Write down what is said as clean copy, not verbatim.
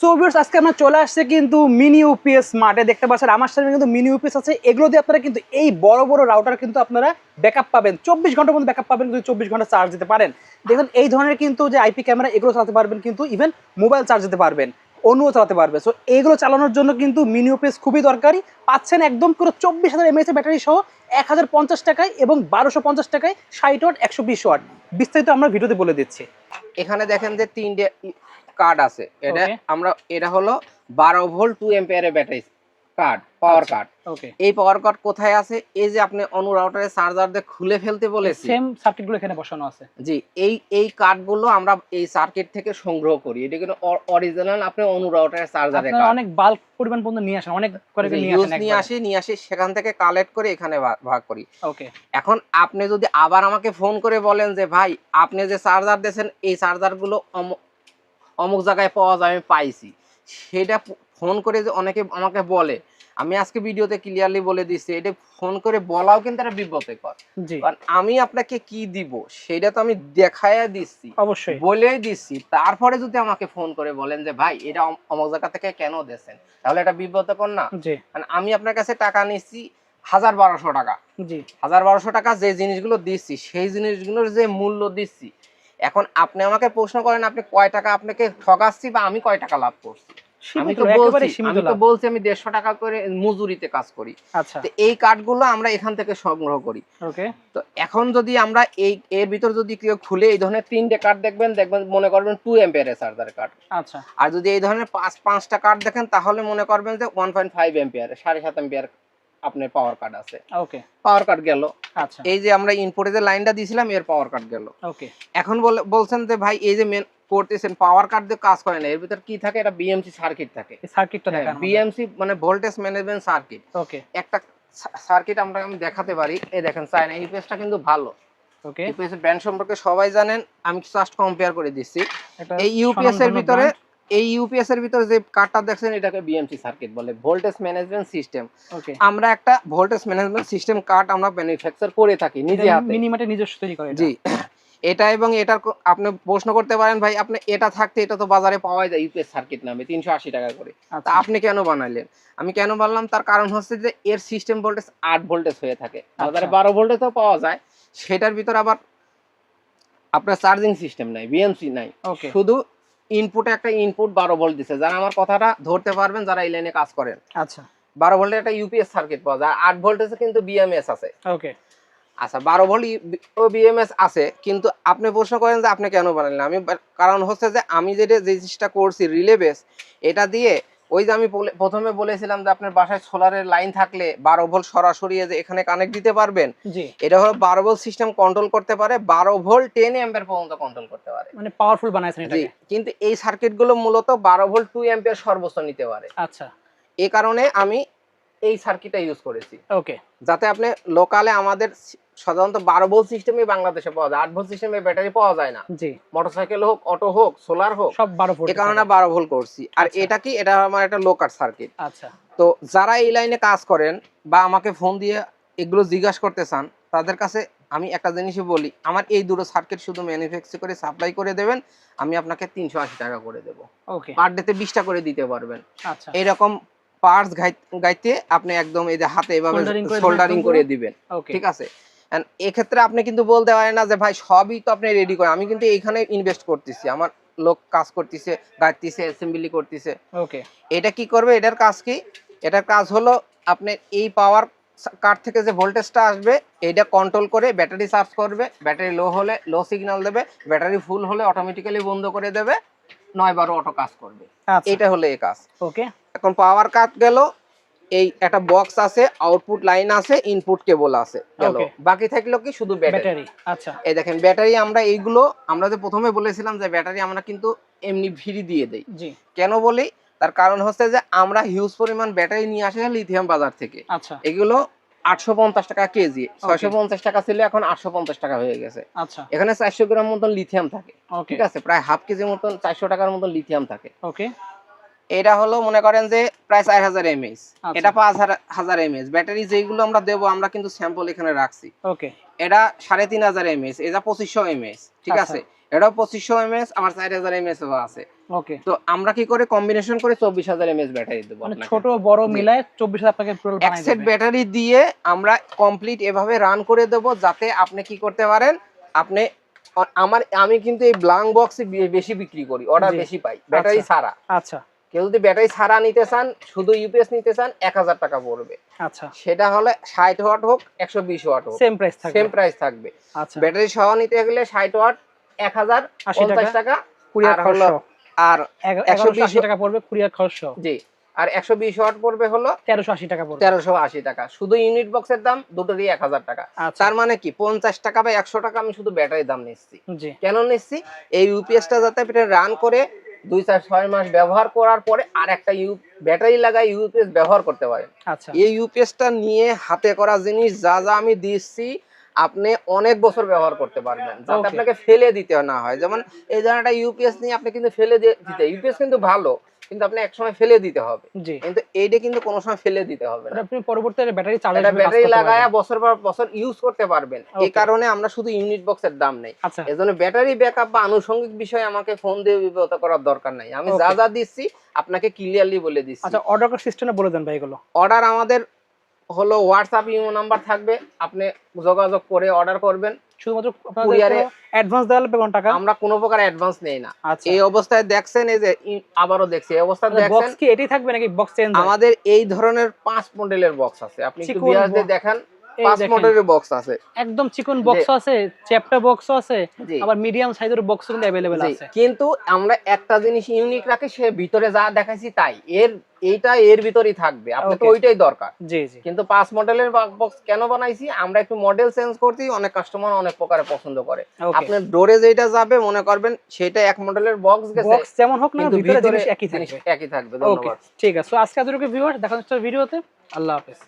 So viewers, আজকে আমরা চলে আসছে কিন্তু মিনি ইউপিএস মার্টে। দেখতে পাচ্ছেন আমার সামনে কিন্তু মিনি ইউপিএস আছে। এগুলো দিয়ে আপনারা কিন্তু এই বড় বড় রাউটার কিন্তু আপনারা ব্যাকআপ পাবেন, 24 ঘন্টা পর্যন্ত ব্যাকআপ পাবেন যদি 24 ঘন্টা চার্জ দিতে পারেন। দেখুন এই ধরনের কিন্তু যে আইপি ক্যামেরা এগুলো চালাতে পারবেন, কিন্তু ইভেন মোবাইল চার্জ দিতে পারবেন, অন্যও চালাতে পারবে। সো এইগুলো চালানোর জন্য কিন্তু মিনি ইউপিএস খুবই দরকারি। পাচ্ছেন একদম পুরো 24,000 mAh ব্যাটারি সহ 1050 টাকায় এবং 1250 টাকায় 60 ওয়াট 120 ওয়াট। বিস্তারিত আমরা ভিডিওতে বলে দিচ্ছি। এখানে দেখেন যে তিনটে কার্ড আছে। এটা হলো 12 ভোল্ট 2 এম্পিয়ারের battery card, power card. Okay, এই পাওয়ার কার্ড কোথায় আছে? এই যে আপনি অনু রাউটারের চার্জার দিয়ে খুলে ফেলতে বলেছি, সেম সার্কিটগুলো এখানে বসানো আছে। জি, এই কার্ডগুলো আমরা এই সার্কিট থেকে সংগ্রহ করি। এটা কিন্তু অরিজিনাল আপনি অনু রাউটারের চার্জারের আপনারা কার্ড। অনেক বাল্ক পরিমাণ পর্যন্ত নিয়ে আসেন, অনেক করে নিয়ে আসেন নিয়ে আসি সেখান থেকে কালেক্ট করে এখানে ভাগ করি। ওকে, এখন আপনি যদি আবার আমাকে ফোন করে বলেন যে ভাই আপনি যে চার্জার দিয়েছেন এই চার্জারগুলো অমুক জায়গায় পাওয়া যায়, আমি পাইছি, সেটা ফোন করে যে অনেকে আমাকে বলে, আমি আজকে ভিডিওতে ক্লিয়ারলি বলে দিচ্ছি, এটা ফোন করে বলাও কিন্তু একটা বিব্রতকর। কারণ আমি আপনাকে কি দিব সেটা তো আমি দেখাইয়া দিচ্ছি, অবশ্যই বলেই দিচ্ছি, তারপরে যদি আমাকে ফোন করে বলেন যে ভাই এটা অমুক জায়গা থেকে কেন দিয়েছেন, তাহলে এটা বিব্রতকর না? কারণ আমি আপনার কাছে টাকা নিচ্ছি 1200 টাকা, 1200 টাকা যে জিনিসগুলো দিচ্ছি সেই জিনিসগুলোর যে মূল্য দিচ্ছি। এখন আপনি আমাকে প্রশ্ন করেন আপনি কয় টাকা আপনাকে ঠকাচ্ছি বা আমি কয় টাকা লাভ করছি। আমি তো বলছি আমি 150 টাকা করে মজুরিতে কাজ করি। তো এই কার্ডগুলো আমরা এখান থেকে সংগ্রহ করি। তো এখন যদি আমরা এর ভিতর যদি কেউ খুলে এই ধরনের 3টে কার্ড দেখবেন মনে করবেন 2 এম্পিয়ারের চার্জার কার্ড। আচ্ছা, আর যদি এই ধরনের 5টা কার্ড দেখেন তাহলে মনে করবেন যে 1.5 এম্পিয়ার 7.5 এম্পিয়ার আপনার পাওয়ার কার্ড আছে। ওকে, পাওয়ার কার্ড গেল। আচ্ছা, এই যে আমরা ইনপুটে যে লাইনটা দিয়েছিলাম এর পাওয়ার কার্ড গেল। ওকে, এখন বলছেন যে ভাই এই যে মেন করতেছেন পাওয়ার কার্ড দিয়ে কাজ করে না, এর ভিতর কি থাকে? এটা বিএমসি সার্কিট থাকে। এই সার্কিটটা দেখেন, বিএমসি মানে ভোল্টেজ ম্যানেজমেন্ট সার্কিট। ওকে, একটা সার্কিট আমি দেখাতে পারি। এই দেখেন চায়না ইউপিএসটা কিন্তু ভালো। ওকে, ইউপিএস এর ব্র্যান্ড সম্পর্কে সবাই জানেন, আমি জাস্ট কম্পেয়ার করে দিচ্ছি। এই ইউপিএস এর ভিতরে যে কার্ডটা দেখছেন এটাকে বিএমসি সার্কিট বলে, ভোল্টেজ ম্যানেজমেন্ট সিস্টেম। ওকে, আমরা একটা ভোল্টেজ ম্যানেজমেন্ট সিস্টেম কার্ড আমরা ম্যানুফ্যাকচার করে থাকি নিজে হাতে, মিনিমাটে নিজস্ব তৈরি করে। জি, এটা এবং এটার আপনি প্রশ্ন করতে পারেন ভাই আপনি এটা থাকতে এটা তো বাজারে পাওয়া যায় ইউপিএস সার্কিট নামে 380 টাকা করে, তা আপনি কেন বানাইলেন? আমি কেন বানালাম তার কারণ হচ্ছে যে এর সিস্টেম ভোল্টেজ 8 ভোল্টেজ হয়ে থাকে, বাজারে 12 ভোল্টেজও পাওয়া যায়। সেটার ভিতর আবার আপনার চার্জিং সিস্টেম নাই, বিএমসি নাই, শুধু ইনপুটে একটা ইনপুট 12 ভোল্ট দিছে। যারা আমার কথাটা ধরতে পারবেন যারা এই লাইনে কাজ করেন, আচ্ছা, 12 ভোল্টের একটা ইউপিএস সার্কিট পাওয়া যায়, 8 ভোল্টেজে কিন্তু বিএমএস আছে। ওকে, আচ্ছা, 12 ভোল্ট ও বিএমএস আছে, কিন্তু আপনি প্রশ্ন করেন যে আপনি কেন বানালেন? আমি কারণ হচ্ছে যে আমি যে জিনিসটা করছি রিলে বেস, এটা দিয়ে ওই যে আমি প্রথমে বলেছিলাম যে আপনার বাসায় সোলারের লাইন থাকলে 12 ভোল্ট সরাসরি যে এখানে কানেক্ট দিতে পারবেন। এটা হলো 12 ভোল্ট সিস্টেম কন্ট্রোল করতে পারে, 12 ভোল্ট 10 অ্যাম্পিয়ার পর্যন্ত কন্ট্রোল করতে পারে, মানে পাওয়ারফুল বানাইছেন এটাকে। কিন্তু এই সার্কিটগুলো মূলত 12 ভোল্ট 2 অ্যাম্পিয়ার সর্বোচ্চ নিতে পারে। আচ্ছা, এই কারণে আমি এই সার্কিটটা ইউজ করেছি। ওকে, যাতে আপনি লোকালে আমাদের সাধারণত 12 ভোল্ট সিস্টেমে বাংলাদেশে পাওয়া যায়, 8 ভোল্ট সিস্টেমে ব্যাটারি পাওয়া যায় না। জি, মোটরসাইকেল হোক, অটো হোক, সোলার হোক, সব 12 ভোল্ট। এই কারণে 12 ভোল্ট করছি। আর এটা কি, এটা আমার একটা লোকাল সার্কিট। আচ্ছা, তো যারা এই লাইনে কাজ করেন বা আমাকে ফোন দিয়ে এগুলো জিজ্ঞাসা করতে চান, তাদের কাছে আমি একটা জিনিসই বলি, আমার এই দুটো সার্কিট শুধু ম্যানুফ্যাকচার করে সাপ্লাই করে দেবেন, আমি আপনাকে 380 টাকা করে দেব। ওকে, পার ডেতে 20টা করে দিতে পারবেন। আচ্ছা, এরকম পার্টস গাইতে আপনি একদম এই যে হাতে এভাবে সোল্ডারিং করে দিবেন। ঠিক আছে, এক্ষেত্রে আপনি কিন্তু বলতে পারেন না যে ভাই সবই তো আপনি রেডি করেন, আমি কিন্তু এইখানে ইনভেস্ট করতেছি, আমার লোক কাজ করতেছে, গাইতেছে, অ্যাসেম্বলি করতেছে। ওকে, এটা কি করবে? এটার কাজ কি? এটার কাজ হলো আপনি এই পাওয়ার কার্ড থেকে যে ভোল্টেজটা আসবে এটা কন্ট্রোল করে ব্যাটারি চার্জ করবে, ব্যাটারি লো হলে লো সিগন্যাল দেবে, ব্যাটারি ফুল হলে অটোমেটিক্যালি বন্ধ করে দেবে, 9-12 অটো কাজ করবে। এটা হলো এই কাজ। ওকে, এখন পাওয়ার কাট গেল, এই একটা বক্স আছে, আউটপুট লাইন আছে, ইনপুট কেবল আছে, গেল। বাকি থাকলো কি? শুধু ব্যাটারি। আচ্ছা, এই দেখেন ব্যাটারি আমরা এইগুলো আমরা যে প্রথমে বলেছিলাম যে ব্যাটারি আমরা কিন্তু এমনি ফ্রি দিয়ে দেই। জি, কেন বলি? তার কারণ হচ্ছে যে আমরা হিউজ পরিমাণ ব্যাটারি নিয়ে আসি লিথিয়াম বাজার থেকে। আচ্ছা, এগুলো 850 টাকা কেজি, 650 টাকা ছিল, এখন 850 টাকা হয়ে গেছে। আচ্ছা, এখানে 400 গ্রাম মতন লিথিয়াম থাকে। ঠিক আছে, প্রায় হাফ কেজি মতন 400 টাকার মতন লিথিয়াম থাকে। ওকে, এটা হলো মনে করেন যে প্রায় 4000 mAh, এটা 5000 mAh ব্যাটারি যেগুলো আমরা দেব, আমরা কিন্তু স্যাম্পল এখানে রাখছি। ওকে, এটা 3500 mAh, এটা 2500 mAh। ঠিক আছে, এটাও 2500 mAh, আমার 4000 mAh আছে। ওকে, তো আমরা কি করে কম্বিনেশন করে 24000 এমএএইচ ব্যাটারি দেব মানে আপনাকে। ছোট বড় মিলায় 24000 আপনাকে টোটাল এক বানাই সেট দেবে। ব্যাটারি দিয়ে আমরা কমপ্লিট এভাবে রান করে দেব, যাতে আপনি কি করতে পারেন, আপনি আমি কিন্তু এই ব্ল্যাঙ্ক বক্স বেশি বিক্রি করি, অর্ডার জি। বেশি পাই ব্যাটারি আচ্ছা, ছাড়া। আচ্ছা, কেউ যদি ব্যাটারি ছাড়া নিতে চান, শুধু ইউপিএস নিতে চান, 1000 টাকা পড়বে। আচ্ছা, সেটা হলে 60 ওয়াট হোক 120 ওয়াট হোক সেম প্রাইস থাকবে। সেম প্রাইস থাকবে। আচ্ছা, ব্যাটারি সহ নিতে গেলে 60 ওয়াট 1050 টাকা, কুরিয়ার আর খরচ হলো সহ আর 1180 টাকা পড়বে কুরিয়ার খরচ সহ। জি, আর 120 ওয়াট পড়বে হলো 1380 টাকা পড়বে। 1380 টাকা। শুধু ইউনিট বক্সের দাম দুটোরই 1000 টাকা। আচ্ছা, তার মানে কি 50 টাকা বা 100 টাকা আমি শুধু ব্যাটারির দাম নিচ্ছি। জি, কেন নিচ্ছি? এই ইউপিএসটা যাতে আপনি রান করে 2-4-6 মাস ব্যবহার করার পরে আর একটা ব্যাটারি লাগাই ইউপিএস ব্যবহার করতে পারেন। আচ্ছা, এই ইউপিএসটা নিয়ে হাতে করা জিনিস যা যা আমি দিচ্ছি, আপনি অনেক বছর ব্যবহার করতে পারবেন, যাতে ওকে, আপনাকে ফেলে দিতে না হয়। যেমন এই ধরনের ইউপিএস নিয়ে আপনি কিন্তু ফেলে দিতে, ইউপিএস কিন্তু ভালো, কিন্তু আপনি একসময় ফেলে দিতে হবে, জি, কিন্তু এইটা কিন্তু কোনো সময় ফেলে দিতে হবে না। এটা আপনি পরবর্তীতে ব্যাটারি চার্জ এটা হিসেবে কাজ ব্যাটারি করতে লাগায়া পারবেন। বছর পর বছর ইউজ করতে পারবেন। এই ওকে, কারণে আমরা শুধু ইউনিট বক্সের দাম নেই। আচ্ছা, এজন্য ব্যাটারি ব্যাকআপ বা আনুষঙ্গিক বিষয়ে আমাকে ফোন দিয়ে বিব্রত করার দরকার নাই। আমি যা ওকে, যা দিচ্ছি আপনাকে ক্লিয়ারলি বলে দিচ্ছি। আচ্ছা, অর্ডার করার সিস্টেমটা বলে দেন ভাই এগুলো। অর্ডার আমাদের হলো হোয়াটসঅ্যাপ ইমো নাম্বার থাকবে, আপনি যোগাযোগ করে অর্ডার করবেন। শুধুমাত্র আপনাদের কুরিয়ারে অ্যাডভান্স দেওয়া লাগবে কোন টাকা? আমরা কোনো প্রকার অ্যাডভান্স নেই না। আচ্ছা, এই অবস্থায় দেখছেন, এই যে আবারও দেখছি এই অবস্থায় দেখছেন, বক্স কি এটাই থাকবে নাকি বক্স চেঞ্জ হয়? আমাদের এই ধরনের 5 মডেলের বক্স আছে। আপনি একটু চিকন বিয়াস দিয়ে দেখেন, এই 5 দেখেন, মডেলের বক্স আছে। একদম চিকন বক্স আছে, চ্যাপ্টা বক্স আছে, জি আবার মিডিয়াম সাইজের বক্স কিন্তু अवेलेबल জি, আছে। কিন্তু আমরা একটা জিনিস ইউনিক রাখি, সে ভিতরে যা দেখাইছি তাই এইটা এর ভিতরেই থাকবে, আপনি তো ওকে, ওইটাই দরকার। জি, জি, কিন্তু 5 মডেলের বক্স কেন বানাইছি, আমরা একটু মডেল চেঞ্জ করছি, অনেক কাস্টমার অনেক প্রকারে পছন্দ করে। ওকে, আপনার ডোরে যেটা যাবে মনে করবেন সেটা এক মডেলের বক্স গেছে, বক্স যেমন হোক না কিন্তু ভিতরে জিনিস একই জিনিস থাকবে। একই থাকবে। ওকে, ধন্যবাদ। ঠিক আছে। তো আজকে এতটুকু ভিউয়ার, দেখা হচ্ছে ভিডিওতে। আল্লাহ হাফেজ।